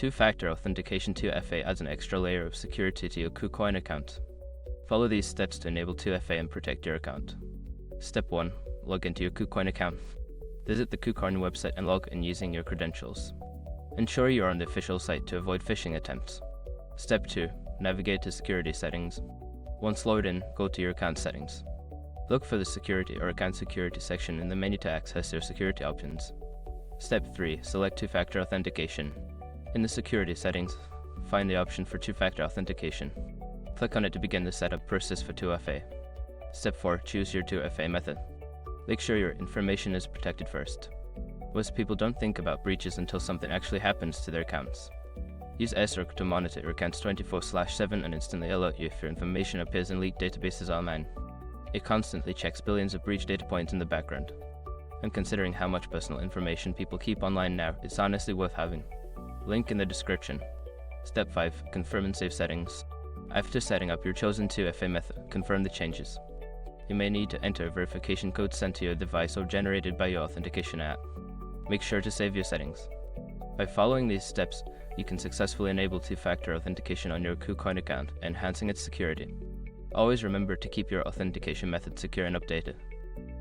Two-factor authentication 2FA adds an extra layer of security to your KuCoin account. Follow these steps to enable 2FA and protect your account. Step 1. Log into your KuCoin account. Visit the KuCoin website and log in using your credentials. Ensure you are on the official site to avoid phishing attempts. Step 2. Navigate to security settings. Once logged in, go to your account settings. Look for the security or account security section in the menu to access your security options. Step 3. Select two-factor authentication. In the security settings, find the option for two-factor authentication. Click on it to begin the setup process for 2FA. Step 4. Choose your 2FA method. Make sure your information is protected first. Most people don't think about breaches until something actually happens to their accounts. Use SROC to monitor your accounts 24/7 and instantly alert you if your information appears in leaked databases online. It constantly checks billions of breach data points in the background. And considering how much personal information people keep online now, it's honestly worth having. Link in the description. Step 5. Confirm and save settings. After setting up your chosen 2FA method, confirm the changes. You may need to enter a verification code sent to your device or generated by your authentication app. Make sure to save your settings. By following these steps, you can successfully enable two-factor authentication on your KuCoin account, enhancing its security. Always remember to keep your authentication method secure and updated.